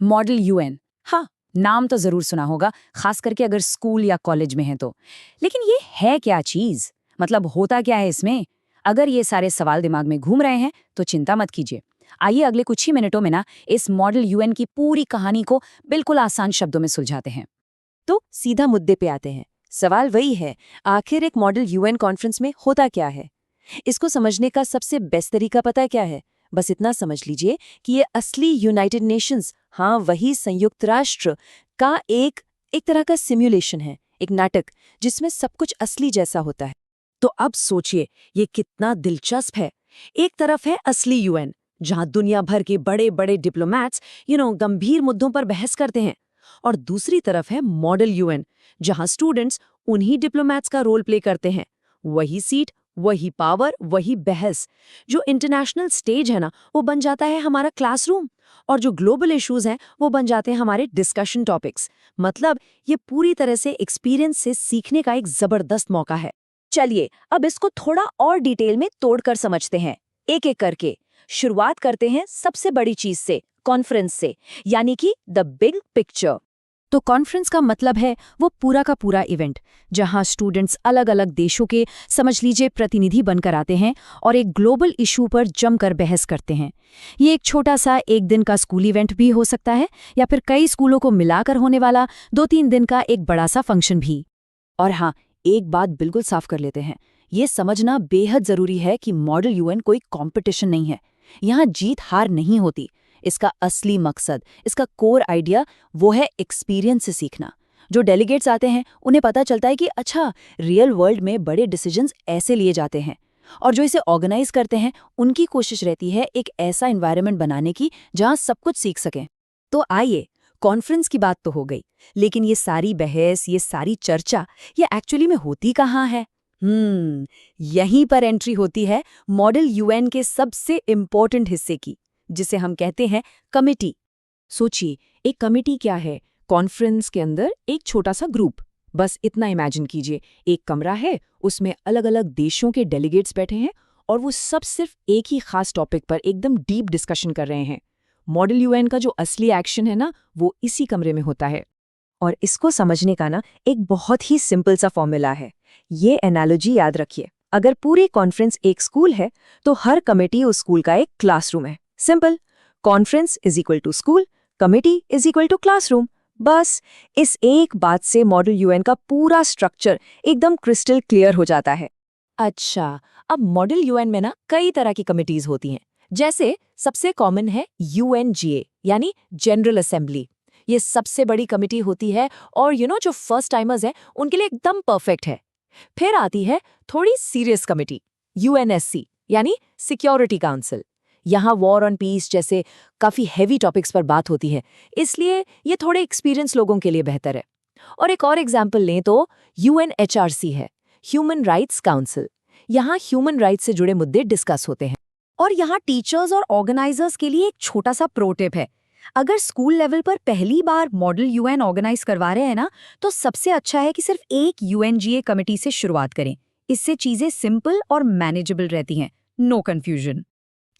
Model UN. हाँ, नाम तो जरूर सुना होगा, खास करके अगर स्कूल या कॉलेज में है तो। लेकिन ये है क्या चीज? मतलब होता क्या है इसमें? अगर ये सारे सवाल दिमाग में घूम रहे हैं तो चिंता मत कीजिए। आइए अगले कुछ ही मिनटों में ना इस मॉडल यूएन की पूरी कहानी को बिल्कुल आसान शब्दों में सुलझाते हैं। तो सीधा मुद्दे पे आते हैं। सवाल वही है, आखिर एक मॉडल यूएन कॉन्फ्रेंस में होता क्या है? इसको समझने का सबसे बेस्ट तरीका पता है क्या है? बस इतना समझ लीजिए कि ये असली यूनाइटेड नेशंस, हाँ वही संयुक्त राष्ट्र का एक एक तरह का सिमुलेशन है, एक नाटक जिसमें सब कुछ असली जैसा होता है। तो अब सोचिए ये कितना दिलचस्प है। एक तरफ है असली यूएन, जहां दुनिया भर के बड़े बड़े डिप्लोमैट्स गंभीर मुद्दों पर बहस करते हैं, और दूसरी तरफ है मॉडल यूएन, जहां स्टूडेंट्स उन्हीं डिप्लोमैट्स का रोल प्ले करते हैं। वही सीट, वही पावर, वही बहस। जो इंटरनेशनल स्टेज है ना, वो बन जाता है हमारा क्लासरूम, और जो ग्लोबल इश्यूज हैं वो बन जाते हैं हमारे डिस्कशन टॉपिक्स। मतलब ये पूरी तरह से एक्सपीरियंस से सीखने का एक जबरदस्त मौका है। चलिए अब इसको थोड़ा और डिटेल में तोड़कर समझते हैं, एक एक करके। शुरुआत करते हैं सबसे बड़ी चीज से, कॉन्फ्रेंस से, यानी कि द बिग पिक्चर। तो कॉन्फ्रेंस का मतलब है वो पूरा का पूरा इवेंट, जहां स्टूडेंट्स अलग अलग देशों के, समझ लीजिए, प्रतिनिधि बनकर आते हैं और एक ग्लोबल इशू पर जमकर बहस करते हैं। ये एक छोटा सा एक दिन का स्कूल इवेंट भी हो सकता है, या फिर कई स्कूलों को मिलाकर होने वाला 2-3 दिन का एक बड़ा सा फंक्शन भी। और हाँ, एक बात बिल्कुल साफ कर लेते हैं, ये समझना बेहद जरूरी है कि मॉडल यूएन कोई कंपटीशन नहीं है। यहाँ जीत हार नहीं होती। इसका असली मकसद, इसका कोर आइडिया वो है एक्सपीरियंस से सीखना। जो डेलीगेट्स आते हैं उन्हें पता चलता है कि अच्छा, रियल वर्ल्ड में बड़े डिसीजंस ऐसे लिए जाते हैं, और जो इसे ऑर्गेनाइज करते हैं उनकी कोशिश रहती है एक ऐसा एनवायरनमेंट बनाने की जहां सब कुछ सीख सकें। तो आइए, कॉन्फ्रेंस की बात तो हो गई, लेकिन ये सारी बहस, ये सारी चर्चा, ये एक्चुअली में होती कहाँ है? यहीं पर एंट्री होती है मॉडल यूएन के सबसे इम्पोर्टेंट हिस्से की, जिसे हम कहते हैं कमिटी। सोचिए, एक कमिटी क्या है? कॉन्फ्रेंस के अंदर एक छोटा सा ग्रुप। बस इतना इमेजिन कीजिए, एक कमरा है, उसमें अलग अलग देशों के डेलीगेट्स बैठे हैं, और वो सब सिर्फ एक ही खास टॉपिक पर एकदम डीप डिस्कशन कर रहे हैं। मॉडल यूएन का जो असली एक्शन है ना, वो इसी कमरे में होता है। और इसको समझने का ना एक बहुत ही सिंपल सा फॉर्मूला है। ये एनालॉजी याद रखिए, अगर पूरी कॉन्फ्रेंस एक स्कूल है तो हर कमेटी उस स्कूल का एक क्लासरूम है। Simple, conference is equal to school, committee is equal to classroom. बस इस एक बात से मॉडल यूएन का पूरा स्ट्रक्चर एकदम क्रिस्टल क्लियर हो जाता है। अच्छा, अब मॉडल यूएन में ना कई तरह की कमिटीज होती हैं। जैसे सबसे कॉमन है यूएनजीए, यानी जनरल असेंबली। ये सबसे बड़ी कमिटी होती है, और जो फर्स्ट टाइमर्स हैं उनके लिए एकदम परफेक्ट है। फिर आती है थोड़ी सीरियस कमिटी, यूएनएससी, यानी सिक्योरिटी काउंसिल। यहाँ वॉर ऑन पीस जैसे काफी हेवी टॉपिक्स पर बात होती है, इसलिए ये थोड़े एक्सपीरियंस लोगों के लिए बेहतर है। और एक और एग्जाम्पल लें तो यूएनएचआरसी है, ह्यूमन राइट्स काउंसिल। यहाँ ह्यूमन राइट्स से जुड़े मुद्दे डिस्कस होते हैं। और यहाँ टीचर्स और ऑर्गेनाइजर्स के लिए एक छोटा सा प्रो टिप है। अगर स्कूल लेवल पर पहली बार मॉडल यूएन ऑर्गेनाइज करवा रहे हैं ना, तो सबसे अच्छा है कि सिर्फ एक यूएनजीए कमेटी से शुरुआत करें। इससे चीजें सिंपल और मैनेजेबल रहती हैं, नो कंफ्यूजन।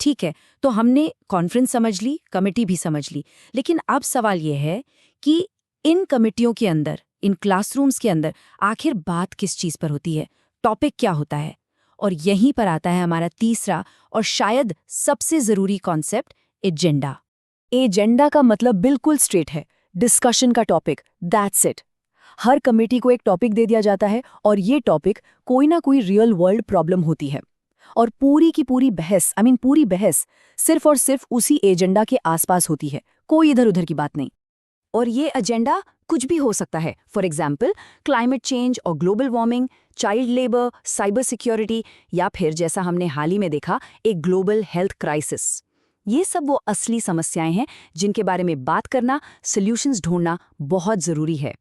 ठीक है, तो हमने कॉन्फ्रेंस समझ ली, कमेटी भी समझ ली, लेकिन अब सवाल यह है कि इन कमेटियों के अंदर, इन क्लासरूम्स के अंदर आखिर बात किस चीज पर होती है, टॉपिक क्या होता है? और यहीं पर आता है हमारा तीसरा और शायद सबसे जरूरी कॉन्सेप्ट, एजेंडा। एजेंडा का मतलब बिल्कुल स्ट्रेट है, डिस्कशन का topic, that's it. Her committee को एक टॉपिक दे दिया जाता है, और ये टॉपिक कोई ना कोई रियल वर्ल्ड प्रॉब्लम होती है, और पूरी की पूरी बहस, पूरी बहस सिर्फ और सिर्फ उसी एजेंडा के आसपास होती है, कोई इधर उधर की बात नहीं। और ये एजेंडा कुछ भी हो सकता है। फॉर एग्जाम्पल, क्लाइमेट चेंज और global warming, child labour, cyber security, या फिर जैसा हमने हाल ही में देखा, एक ग्लोबल हेल्थ क्राइसिस। ये सब वो असली समस्याएं हैं जिनके बारे में बात करना, सॉल्यूशंस ढूंढना बहुत जरूरी है।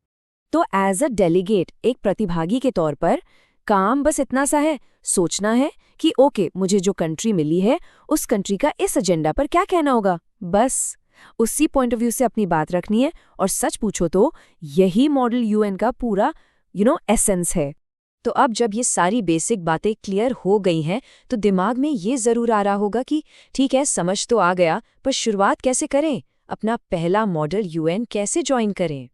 तो एज अ डेलीगेट, एक प्रतिभागी के तौर पर काम बस इतना सा है, सोचना है कि ओके, मुझे जो कंट्री मिली है उस कंट्री का इस एजेंडा पर क्या कहना होगा। बस उसी पॉइंट ऑफ व्यू से अपनी बात रखनी है, और सच पूछो तो यही मॉडल यूएन का पूरा एसेंस है। तो अब जब ये सारी बेसिक बातें क्लियर हो गई हैं, तो दिमाग में ये जरूर आ रहा होगा कि ठीक है, समझ तो आ गया, पर शुरुआत कैसे करें? अपना पहला मॉडल यूएन कैसे ज्वाइन करें?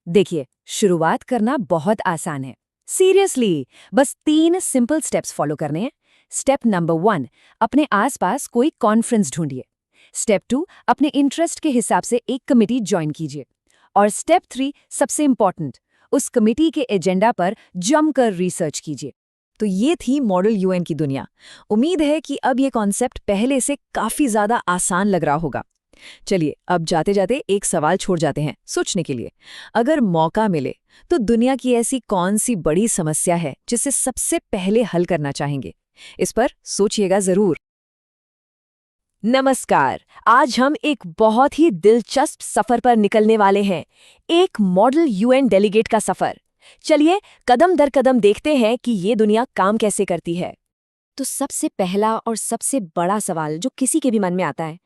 देखिए, शुरुआत करना बहुत आसान है। सीरियसली, बस 3 सिंपल स्टेप्स फॉलो करने हैं। स्टेप नंबर 1, अपने आसपास कोई कॉन्फ्रेंस ढूंढिए। स्टेप 2, अपने इंटरेस्ट के हिसाब से एक कमिटी ज्वाइन कीजिए। और स्टेप 3, सबसे इंपॉर्टेंट, उस कमिटी के एजेंडा पर जमकर रिसर्च कीजिए। तो ये थी मॉडल यूएन की दुनिया। उम्मीद है कि अब ये कॉन्सेप्ट पहले से काफी ज्यादा आसान लग रहा होगा। चलिए, अब जाते जाते एक सवाल छोड़ जाते हैं सोचने के लिए। अगर मौका मिले तो दुनिया की ऐसी कौन सी बड़ी समस्या है जिसे सबसे पहले हल करना चाहेंगे? इस पर सोचिएगा जरूर। नमस्कार, आज हम एक बहुत ही दिलचस्प सफर पर निकलने वाले हैं, एक मॉडल यूएन डेलीगेट का सफर। चलिए, कदम दर कदम देखते हैं कि ये दुनिया काम कैसे करती है। तो सबसे पहला और सबसे बड़ा सवाल जो किसी के भी मन में आता है,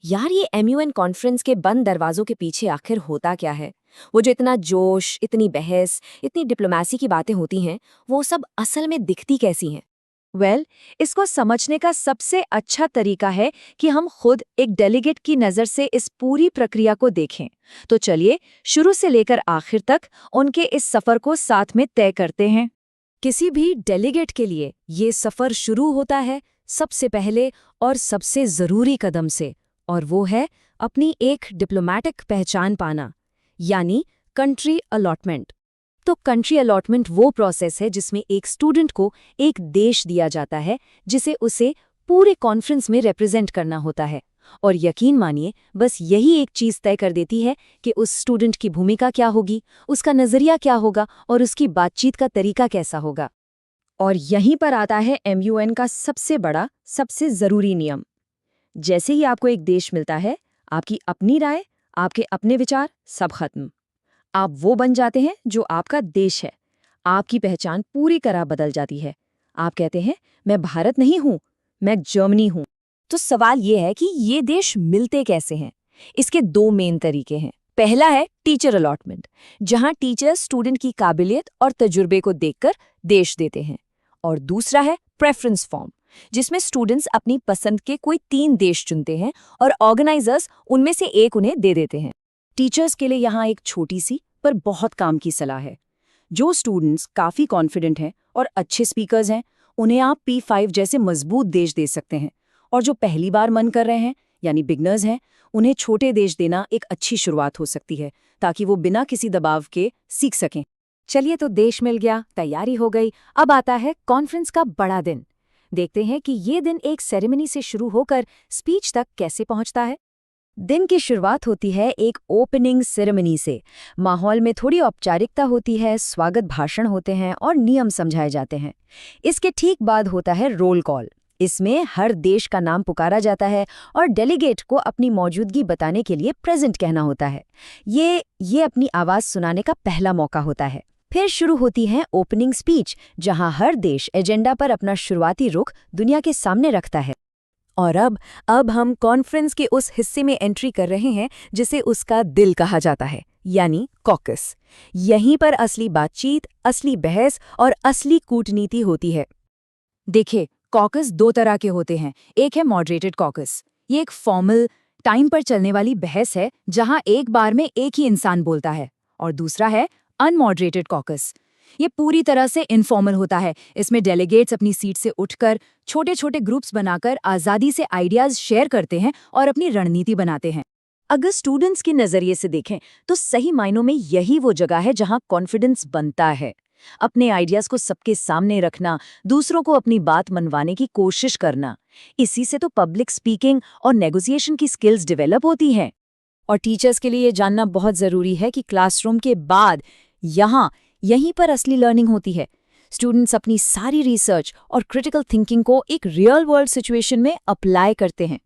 यार ये MUN कॉन्फ्रेंस के बंद दरवाजों के पीछे आखिर होता क्या है? वो जो इतना जोश, इतनी बहस, इतनी डिप्लोमेसी की बातें होती हैं, वो सब असल में दिखती कैसी हैं? इसको समझने का सबसे अच्छा तरीका है कि हम खुद एक डेलीगेट की नज़र से इस पूरी प्रक्रिया को देखें। तो चलिए, शुरू से लेकर आखिर तक उनके इस सफ़र को साथ में तय करते हैं। किसी भी डेलीगेट के लिए ये सफ़र शुरू होता है सबसे पहले और सबसे ज़रूरी कदम से, और वो है अपनी एक डिप्लोमैटिक पहचान पाना, यानी कंट्री अलॉटमेंट। तो कंट्री अलॉटमेंट वो प्रोसेस है जिसमें एक स्टूडेंट को एक देश दिया जाता है जिसे उसे पूरे कॉन्फ्रेंस में रिप्रेजेंट करना होता है। और यकीन मानिए, बस यही एक चीज़ तय कर देती है कि उस स्टूडेंट की भूमिका क्या होगी, उसका नज़रिया क्या होगा और उसकी बातचीत का तरीका कैसा होगा। और यहीं पर आता है MUN का सबसे बड़ा, सबसे ज़रूरी नियम। जैसे ही आपको एक देश मिलता है, आपकी अपनी राय, आपके अपने विचार, सब खत्म। आप वो बन जाते हैं जो आपका देश है। आपकी पहचान पूरी तरह बदल जाती है। आप कहते हैं, मैं भारत नहीं हूँ, मैं जर्मनी हूँ। तो सवाल ये है कि ये देश मिलते कैसे हैं? इसके 2 मेन तरीके हैं। पहला है टीचर अलॉटमेंट, जहाँ टीचर स्टूडेंट की काबिलियत और तजुर्बे को देखकर देश देते हैं। और दूसरा है प्रेफरेंस फॉर्म, जिसमें स्टूडेंट्स अपनी पसंद के कोई 3 देश चुनते हैं और ऑर्गेनाइजर्स उनमें से एक उन्हें दे देते हैं। टीचर्स के लिए यहाँ एक छोटी सी पर बहुत काम की सलाह है। जो स्टूडेंट्स काफ़ी कॉन्फिडेंट हैं और अच्छे स्पीकर्स हैं, उन्हें आप P5 जैसे मजबूत देश दे सकते हैं। और जो पहली बार मन कर रहे हैं, यानी बिगनर्स हैं, उन्हें छोटे देश देना एक अच्छी शुरुआत हो सकती है, ताकि वो बिना किसी दबाव के सीख सकें। चलिए, तो देश मिल गया, तैयारी हो गई। अब आता है कॉन्फ्रेंस का बड़ा दिन। देखते हैं कि ये दिन एक सेरेमनी से शुरू होकर स्पीच तक कैसे पहुंचता है। दिन की शुरुआत होती है एक ओपनिंग सेरेमनी से। माहौल में थोड़ी औपचारिकता होती है, स्वागत भाषण होते हैं और नियम समझाए जाते हैं। इसके ठीक बाद होता है रोल कॉल। इसमें हर देश का नाम पुकारा जाता है और डेलीगेट को अपनी मौजूदगी बताने के लिए प्रेजेंट कहना होता है। ये अपनी आवाज़ सुनाने का पहला मौका होता है। फिर शुरू होती है ओपनिंग स्पीच, जहां हर देश एजेंडा पर अपना शुरुआती रुख दुनिया के सामने रखता है। और अब हम कॉन्फ्रेंस के उस हिस्से में एंट्री कर रहे हैं जिसे उसका दिल कहा जाता है, यानी कॉकस। यहीं पर असली बातचीत, असली बहस और असली कूटनीति होती है। देखिए, कॉकस 2 तरह के होते हैं। एक है मॉडरेटेड कॉकस। ये एक फॉर्मल, टाइम पर चलने वाली बहस है जहां एक बार में एक ही इंसान बोलता है। और दूसरा है अनमॉडरेटेड कॉकस। ये पूरी तरह से इनफॉर्मल होता है। इसमें डेलीगेट्स अपनी सीट से उठकर छोटे छोटे ग्रुप्स बनाकर आज़ादी से आइडियाज शेयर करते हैं और अपनी रणनीति बनाते हैं। अगर स्टूडेंट्स के नज़रिए से देखें तो सही मायनों में यही वो जगह है जहां कॉन्फिडेंस बनता है। अपने आइडियाज को सबके सामने रखना, दूसरों को अपनी बात मनवाने की कोशिश करना, इसी से तो पब्लिक स्पीकिंग और नेगोशिएशन की स्किल्स डेवलप होती हैं। और टीचर्स के लिए ये जानना बहुत ज़रूरी है कि क्लासरूम के बाद यहीं पर असली लर्निंग होती है। स्टूडेंट्स अपनी सारी रिसर्च और क्रिटिकल थिंकिंग को एक रियल वर्ल्ड सिचुएशन में अप्लाई करते हैं।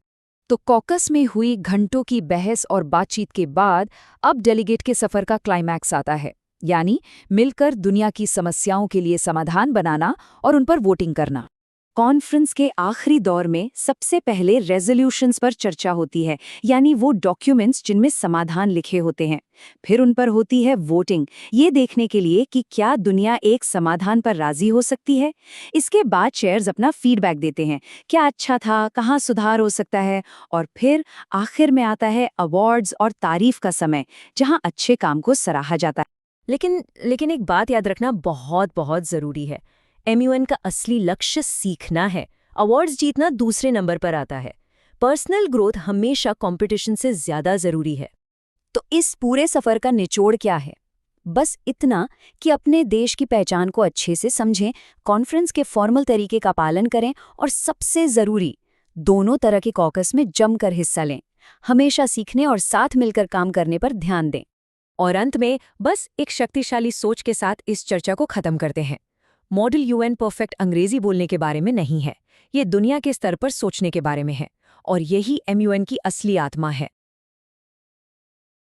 तो कॉकस में हुई घंटों की बहस और बातचीत के बाद अब डेलीगेट के सफ़र का क्लाइमैक्स आता है, यानी मिलकर दुनिया की समस्याओं के लिए समाधान बनाना और उन पर वोटिंग करना। कॉन्फ्रेंस के आखिरी दौर में सबसे पहले रेजोल्यूशंस पर चर्चा होती है, यानी वो डॉक्यूमेंट्स जिनमें समाधान लिखे होते हैं। फिर उन पर होती है वोटिंग, ये देखने के लिए कि क्या दुनिया एक समाधान पर राजी हो सकती है। इसके बाद चेयर्स अपना फीडबैक देते हैं, क्या अच्छा था, कहाँ सुधार हो सकता है, और फिर आखिर में आता है अवार्ड्स और तारीफ का समय, जहाँ अच्छे काम को सराहा जाता है। लेकिन एक बात याद रखना बहुत बहुत ज़रूरी है। MUN का असली लक्ष्य सीखना है। अवार्ड्स जीतना दूसरे नंबर पर आता है। पर्सनल ग्रोथ हमेशा कंपटीशन से ज़्यादा ज़रूरी है। तो इस पूरे सफर का निचोड़ क्या है? बस इतना कि अपने देश की पहचान को अच्छे से समझें, कॉन्फ्रेंस के फॉर्मल तरीके का पालन करें और सबसे ज़रूरी, दोनों तरह के कॉकस में जमकर हिस्सा लें। हमेशा सीखने और साथ मिलकर काम करने पर ध्यान दें। और अंत में बस एक शक्तिशाली सोच के साथ इस चर्चा को खत्म करते हैं। मॉडल UN परफेक्ट अंग्रेजी बोलने के बारे में नहीं है। ये दुनिया के स्तर पर सोचने के बारे में है, और यही MUN की असली आत्मा है।